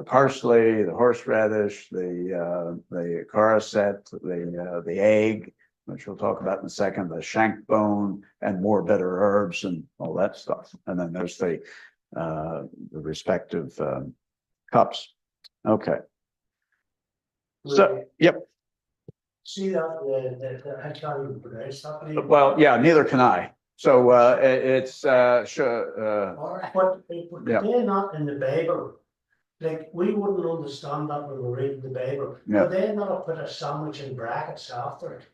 parsley, the horseradish, the caroset, the egg, which we'll talk about in a second, the shank bone, and more bitter herbs and all that stuff. And then there's the respective cups. Okay. So, yep. See that, I can't even pronounce that name. Well, yeah, neither can I. So, it's, But Yeah. they're not in the Bible. Like, we wouldn't understand that when we're reading the Bible. Yeah. But they're not put a sandwich in brackets after it.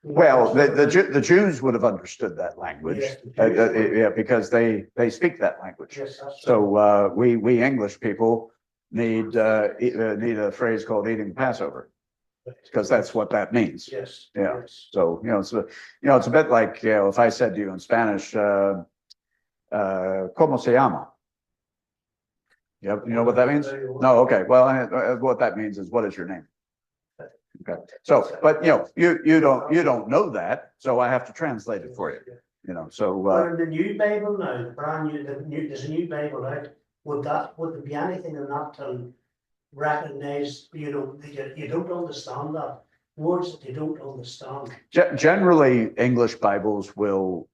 well, the Jews would have understood that language. Yes, the Jews would. Yeah, because they speak that language. Yes, that's So, right. we English people need a phrase called eating Passover, because that's what that means. Yes. Yeah. Yes. So, it's a bit like, if I said to you in Spanish, ¿cómo se llama? You know what that means? No, okay. Well, what that means is, what is your name? Okay. So, but you don't know that, so I have to translate it for you. So But in the new Bible now, the brand new, there's a new Bible out. Would there be anything in that to recognize, that you don't understand that? Words that you don't understand. generally, English Bibles will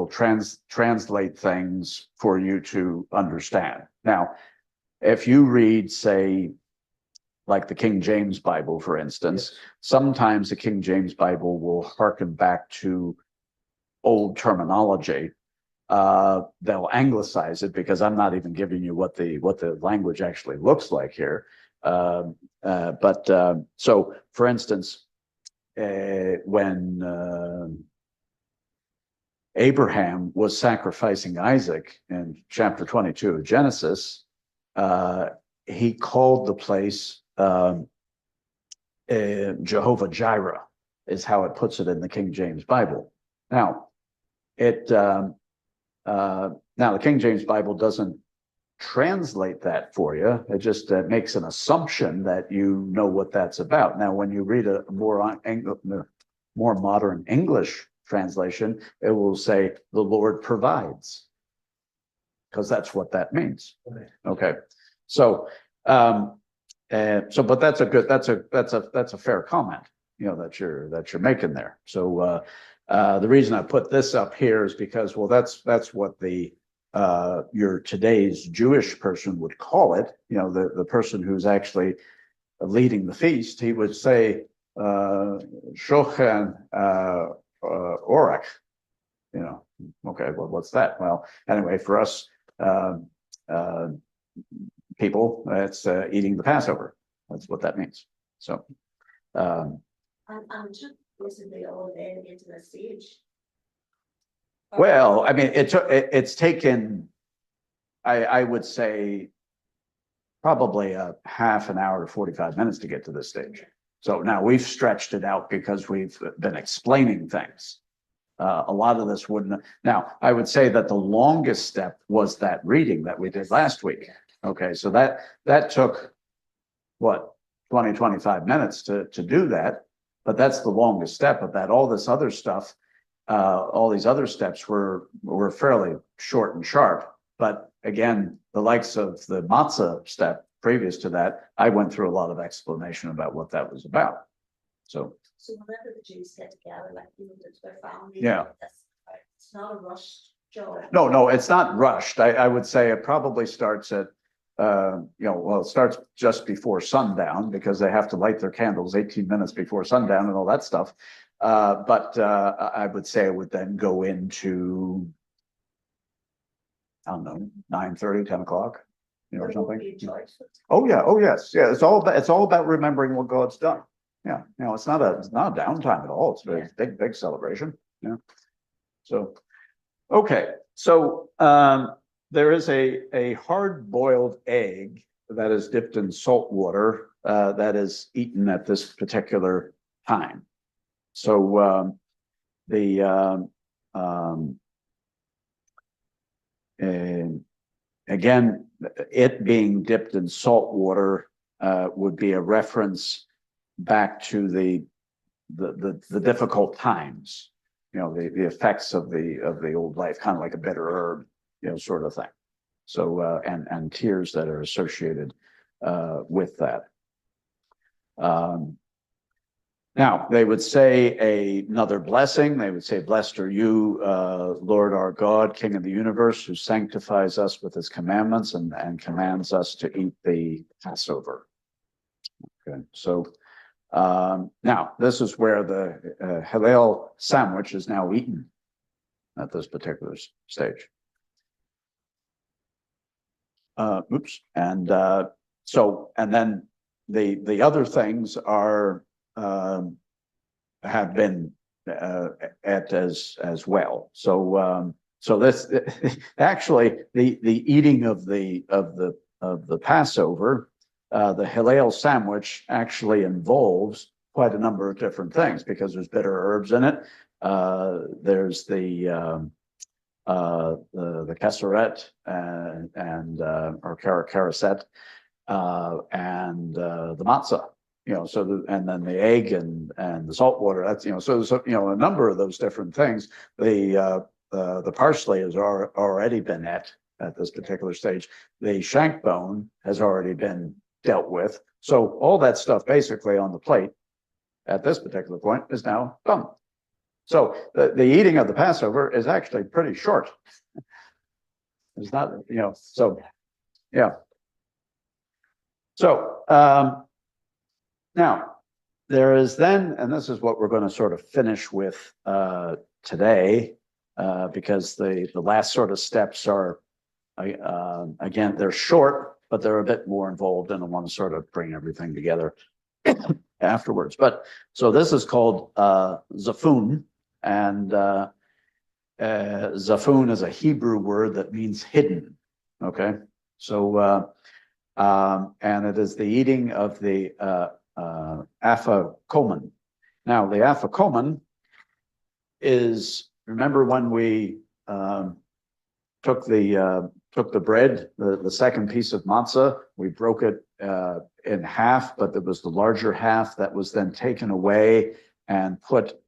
translate things for you to understand. Now, if you read, say, like the King James Bible, for instance, Yes. sometimes the King James Bible will hearken back to old terminology. They'll anglicize it, because I'm not even giving you what the language actually looks like here. So, for instance, when Abraham was sacrificing Isaac in chapter 22 of Genesis, he called the place Jehovah Jireh, is how it puts it in the King James Bible. Now, now the King James Bible doesn't translate that for you. It just makes an assumption that you know what that's about. Now, when you read a more modern English translation, it will say the Lord provides, because that's what that means. Okay. So, but that's a fair comment, that you're making there. So, the reason I put this up here is because, well, that's what your today's Jewish person would call it. The person who's actually leading the feast, he would say, Shochan Orach. Okay, well, what's that? Well, anyway, for us, people, it's eating the Passover. That's what that means. So, I'm just recently all in into the siege. well, I mean, it's taken, I would say, probably a half an hour to 45 minutes to get to this stage. So now we've stretched it out because we've been explaining things. A lot of this wouldn't. Now, I would say that the longest step was that reading that we did last week. Okay, so that took what, 25 minutes to do that, but that's the longest step of that. All this other stuff, all these other steps were fairly short and sharp. But again, the likes of the Matzah step previous to that, I went through a lot of explanation about what that was about. So whenever the Jews get together, like it's their family. Yeah. It's not a rushed job. No, it's not rushed. I would say it probably starts at, it starts just before sundown, because they have to light their candles 18 minutes before sundown and all that stuff. But I would say it would then go into, I don't know, 9:30, 10 o'clock, or something. Oh yeah, oh yes, yeah. It's all about remembering what God's done. Yeah, it's not a downtime at all. It's a big celebration. Yeah. So, okay, so there is a hard-boiled egg that is dipped in salt water that is eaten at this particular time. So and again, it being dipped in salt water would be a reference back to the difficult times, the effects of the old life, kind of like a bitter herb, sort of thing. So and tears that are associated with that. Now, they would say another blessing. They would say, "Blessed are you, Lord our God, King of the universe, who sanctifies us with his commandments and commands us to eat the Passover." Okay, so now this is where the Hillel sandwich is now eaten at this particular stage. Oops, and and then the other things are have been at as well. So this actually the eating of the Passover, the Hillel sandwich actually involves quite a number of different things because there's bitter herbs in it. There's the casseret or caraset and the matzah. And then the egg and the salt water. That's so a number of those different things. The parsley has already been at this particular stage. The shank bone has already been dealt with. So all that stuff basically on the plate at this particular point is now done. So the eating of the Passover is actually pretty short. It's not, so yeah. So now there is then, and this is what we're going to sort of finish with today, because the last sort of steps are, again, they're short, but they're a bit more involved, and I want to sort of bring everything together afterwards. But so this is called zafun, and zafun is a Hebrew word that means hidden. Okay, so and it is the eating of the afikomen. Now, the afikomen is, remember when we took the bread, the second piece of matzah, we broke it in half, but there was the larger half that was then taken away and put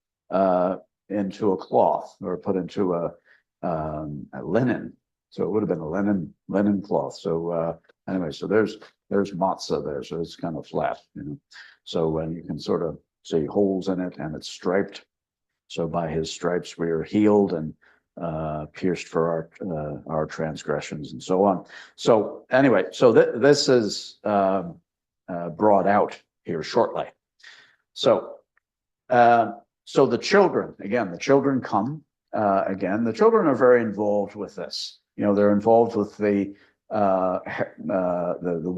into a cloth, or put into a linen. So it would have been a linen cloth. So anyway, so there's matzah there, so it's kind of flat, So when you can sort of see holes in it, and it's striped. So by his stripes we are healed, and pierced for our transgressions, and so on. So anyway, so this is brought out here shortly. So so the children, again, the children come again. The children are very involved with this. They're involved with the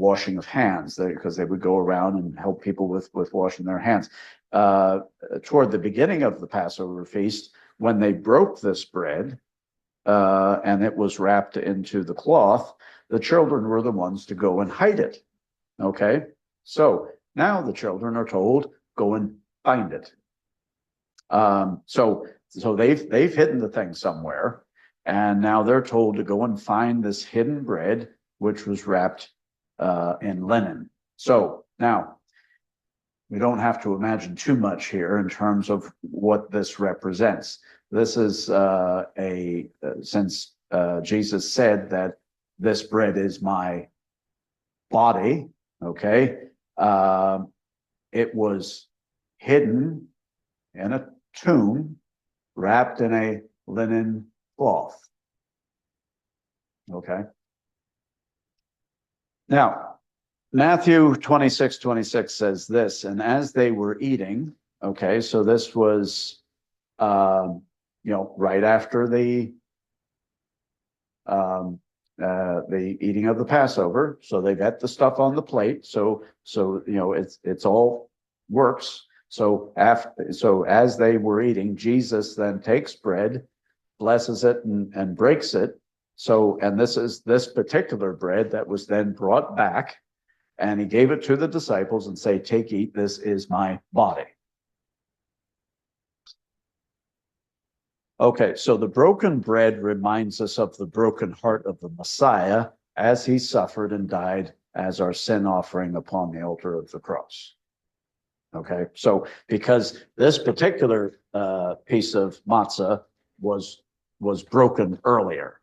washing of hands, because they would go around and help people with washing their hands. Toward the beginning of the Passover feast, when they broke this bread and it was wrapped into the cloth, the children were the ones to go and hide it. Okay, so now the children are told, go and find it. So they've hidden the thing somewhere, and now they're told to go and find this hidden bread, which was wrapped in linen. So now we don't have to imagine too much here in terms of what this represents. This is since Jesus said that this bread is my body, okay, it was hidden in a tomb, wrapped in a linen cloth. Okay. Now, Matthew 26:26 says this, and as they were eating, okay, so this was, right after the eating of the Passover. So they've got the stuff on the plate. So it's all works. So as they were eating, Jesus then takes bread, blesses it, and breaks it. So, and this is this particular bread that was then brought back, and he gave it to the disciples and say, take, eat, this is my body. Okay, so the broken bread reminds us of the broken heart of the Messiah as he suffered and died as our sin offering upon the altar of the cross. Okay, so because this particular piece of matzah was broken earlier.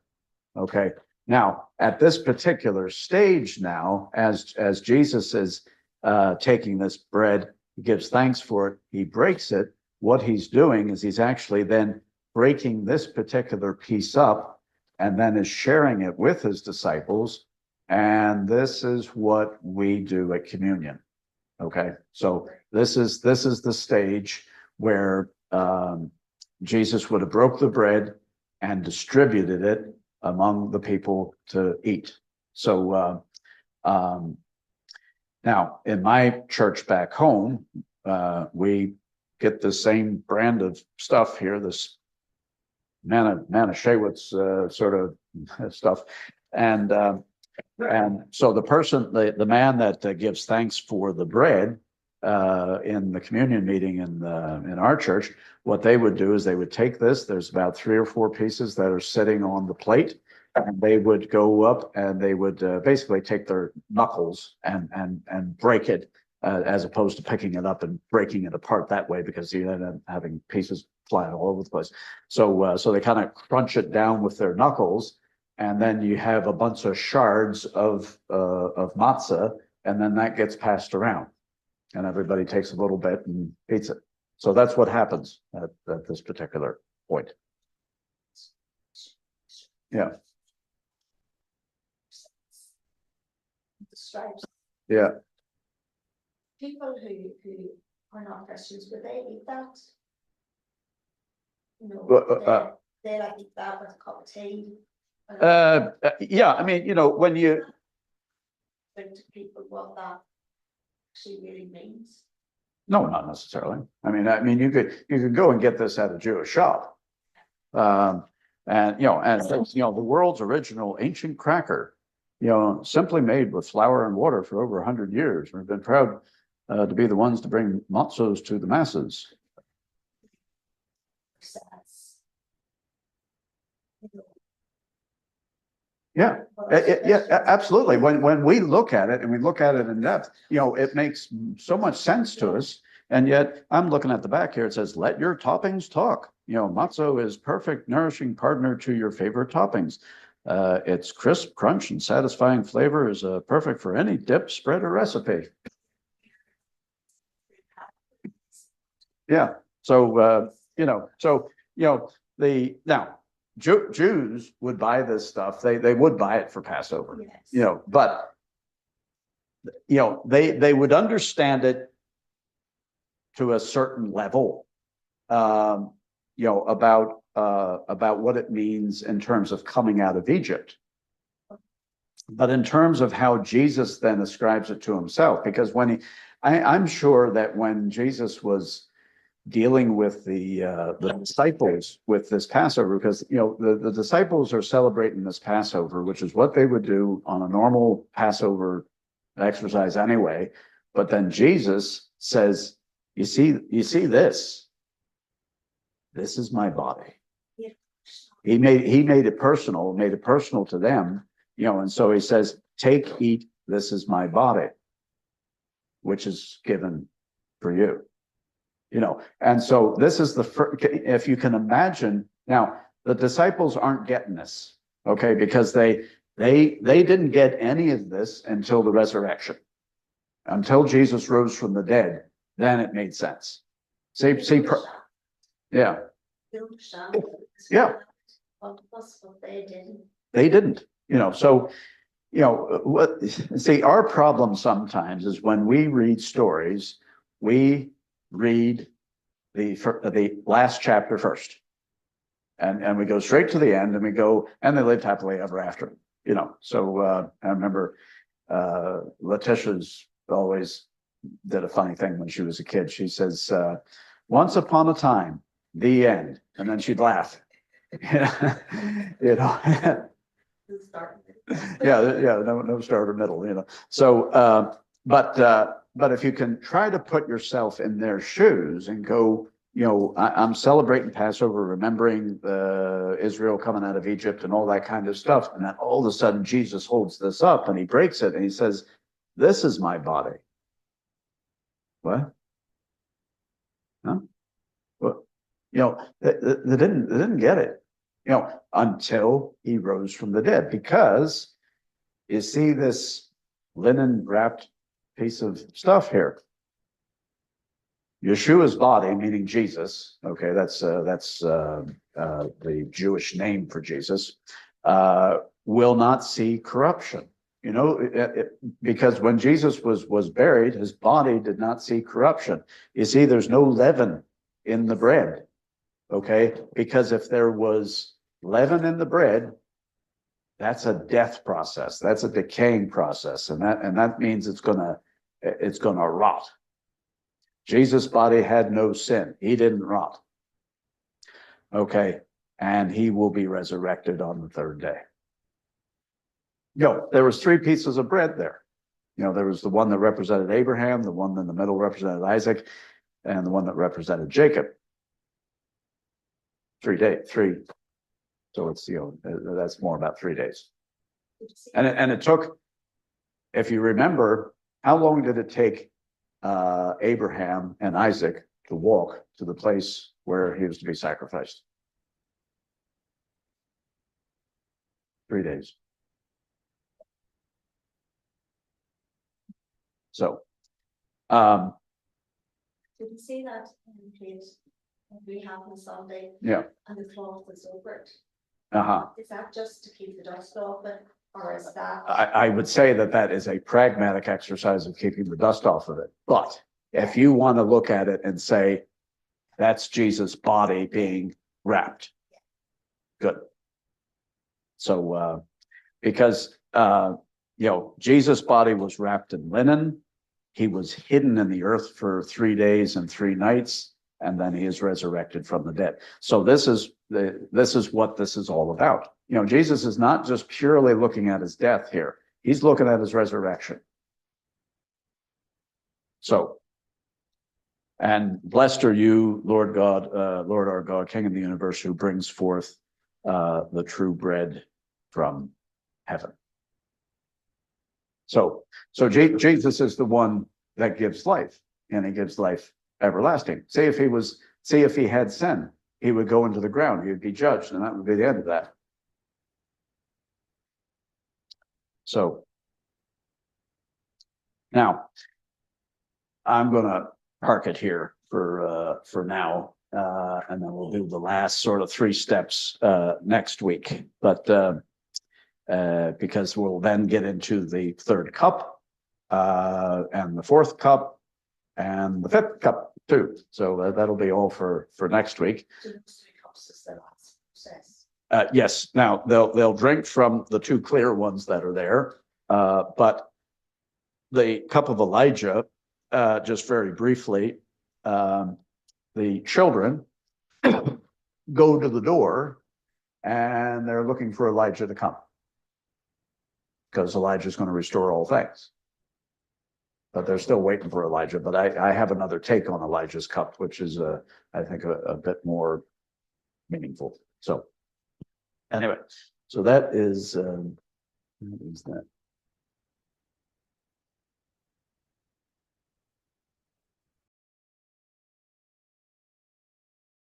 Okay, now at this particular stage now, as Jesus is taking this bread, he gives thanks for it, he breaks it. What he's doing is he's actually then breaking this particular piece up and then is sharing it with his disciples. And this is what we do at communion. Okay, so this is the stage where Jesus would have broke the bread and distributed it among the people to eat. So now in my church back home, we get the same brand of stuff here, this Manischewitz sort of stuff, and so the man that gives thanks for the bread in the communion meeting in our church, what they would do is they would take this. There's about 3 or 4 pieces that are sitting on the plate, and they would go up and they would basically take their knuckles and break it, as opposed to picking it up and breaking it apart that way, because you end up having pieces flying all over the place. So they kind of crunch it down with their knuckles, and then you have a bunch of shards of matzah, and then that gets passed around, and everybody takes a little bit and eats it. So that's what happens at this particular point. Yeah. Describes Yeah. people who are not Christians, would they eat that? You know, they like eat that with a cup of tea. Yeah, I mean, when you Think to people what that actually really means. no, not necessarily. I mean, you could go and get this at a Jewish shop, and the world's original ancient cracker, simply made with flour and water for over 100 years. We've been proud to be the ones to bring matzos to the masses. Yeah, absolutely. When we look at it and we look at it in depth, it makes so much sense to us. And yet I'm looking at the back here. It says, let your toppings talk. Matzo is perfect, nourishing partner to your favorite toppings. Its crisp crunch and satisfying flavor is perfect for any dip, spread, or recipe. Yeah. So, Jews would buy this stuff. They would buy it for Passover, yes. But they would understand it to a certain level, about what it means in terms of coming out of Egypt. But in terms of how Jesus then ascribes it to himself, because I'm sure that when Jesus was dealing with the disciples with this Passover, because the disciples are celebrating this Passover, which is what they would do on a normal Passover exercise anyway. But then Jesus says, you see this is my body. Yeah. He made it personal to them, and so he says, take, eat, this is my body, which is given for you. And so this is the first, if you can imagine. Now, the disciples aren't getting this, okay, because they didn't get any of this until the resurrection, until Jesus rose from the dead. Then it made sense. Yeah. Yeah. They didn't, so, our problem sometimes is when we read stories, we read the last chapter first, and we go straight to the end, and we go, and they lived happily ever after. So I remember Letitia's always did a funny thing when she was a kid. She says, once upon a time, the end, and then she'd laugh. Yeah, no start or middle. So but if you can try to put yourself in their shoes and go, I'm celebrating Passover, remembering Israel coming out of Egypt and all that kind of stuff, and then all of a sudden Jesus holds this up and he breaks it and he says, this is my body. What? Huh? Well, they didn't get it, until he rose from the dead, because you see this linen wrapped piece of stuff here. Yeshua's body, meaning Jesus. Okay, that's the Jewish name for Jesus. Will not see corruption. You know, because when Jesus was buried, his body did not see corruption. You see, there's no leaven in the bread. Okay, because if there was leaven in the bread, that's a death process. That's a decaying process, and that means it's gonna rot. Jesus' body had no sin. He didn't rot. Okay, and he will be resurrected on the third day. There was 3 pieces of bread there. There was the one that represented Abraham, the one in the middle represented Isaac, and the one that represented Jacob. 3 days, 3. So it's, that's more about 3 days. And it took, if you remember, how long did it take Abraham and Isaac to walk to the place where he was to be sacrificed? 3 days. So, Did you see that in case we have on Sunday? Yeah. And the cloth is over it. Is that just to keep the dust off it, or is that? I would say that is a pragmatic exercise of keeping the dust off of it. But if you want to look at it and say, that's Jesus' body being wrapped. Good. So, because, Jesus' body was wrapped in linen. He was hidden in the earth for 3 days and 3 nights, and then he is resurrected from the dead. So this is what this is all about. Jesus is not just purely looking at his death here. He's looking at his resurrection. So, and blessed are you, Lord God, Lord our God, King of the universe, who brings forth the true bread from heaven. So Jesus is the one that gives life, and he gives life everlasting. Say if he had sin, he would go into the ground, he would be judged, and that would be the end of that. So now I'm going to park it here for now, and then we'll do the last sort of 3 steps next week. But because we'll then get into the 3rd cup, and the 4th cup, and the 5th cup too. So that'll be all for next week. Yes. Now they'll drink from the 2 clear ones that are there, but the cup of Elijah, just very briefly, the children go to the door and they're looking for Elijah to come, because Elijah is going to restore all things. But they're still waiting for Elijah. But I have another take on Elijah's cup, which is, I think, a bit more meaningful. So anyway, so that is that.